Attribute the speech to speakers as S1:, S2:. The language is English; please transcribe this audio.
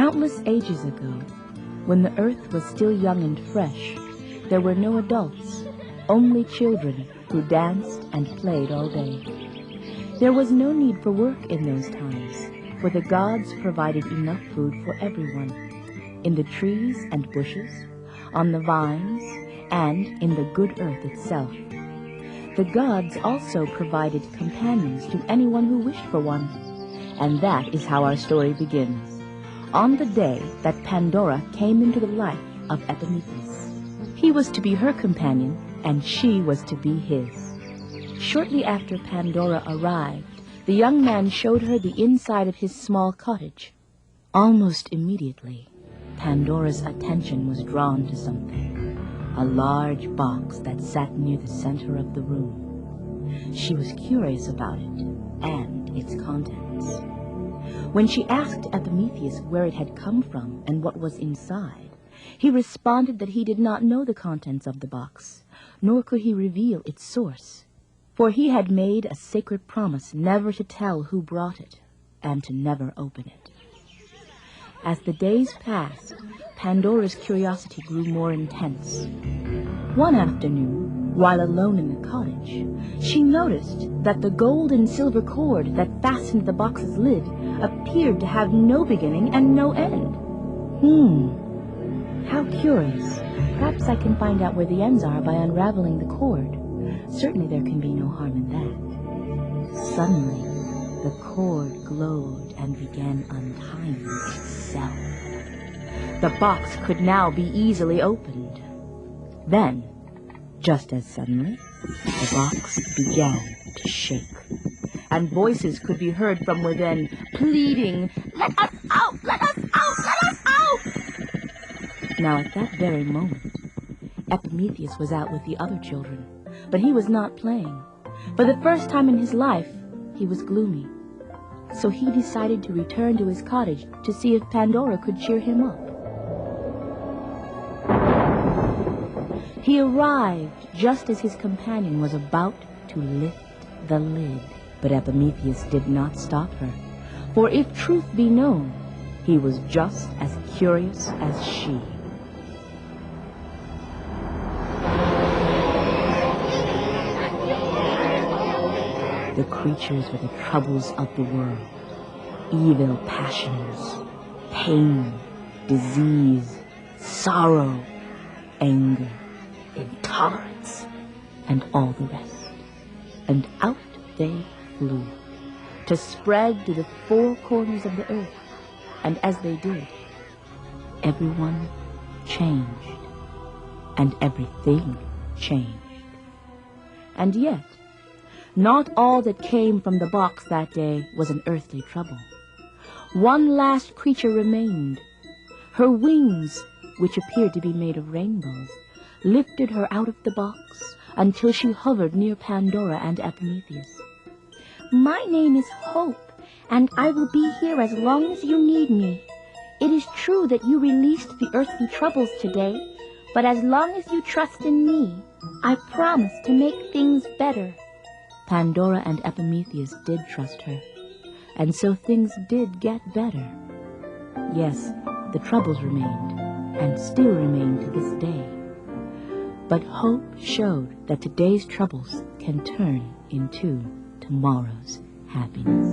S1: Countless ages ago, when the earth was still young and fresh, there were no adults, only children who danced and played all day. There was no need for work in those times, for the gods provided enough food for everyone, in the trees and bushes, on the vines, and in the good earth itself. The gods also provided companions to anyone who wished for one, and that is how our story begins, on the day that Pandora came into the life of Epimetheus. He was to be her companion, and she was to be his. Shortly after Pandora arrived, the young man showed her the inside of his small cottage. Almost immediately, Pandora's attention was drawn to something, a large box that sat near the center of the room. She was curious about it and its contents. When she asked Epimetheus where it had come from and what was inside, he responded that he did not know the contents of the box, nor could he reveal its source, for he had made a sacred promise never to tell who brought it and to never open it. As the days passed, Pandora's curiosity grew more intense. One afternoon, while alone in the cottage, she noticed that the gold and silver cord that fastened the box's lid appeared to have no beginning and no end. How curious. Perhaps I can find out where the ends are by unraveling the cord. Certainly there can be no harm in that. Suddenly, the cord glowed and began untying itself. The box could now be easily opened. Then, just as suddenly, the box began to shake, and voices could be heard from within, pleading, "Let us out! Let us out! Let us out!" Now at that very moment, Epimetheus was out with the other children, but he was not playing. For the first time in his life, he was gloomy. So he decided to return to his cottage to see if Pandora could cheer him up. He arrived just as his companion was about to lift the lid. But Epimetheus did not stop her, for if truth be known, he was just as curious as she. The creatures were the troubles of the world, evil passions, pain, disease, sorrow, anger, intolerance, and all the rest. And out they flew, to spread to the four corners of the earth. And as they did, everyone changed, and everything changed. And yet, not all that came from the box that day was an earthly trouble. One last creature remained. Her wings, which appeared to be made of rainbows, lifted her out of the box until she hovered near Pandora and Epimetheus. "My name is Hope, and I will be here as long as you need me. It is true that you released the earthly troubles today, but as long as you trust in me, I promise to make things better." Pandora and Epimetheus did trust her, and so things did get better. Yes, the troubles remained, and still remain to this day. But hope showed that today's troubles can turn into tomorrow's happiness.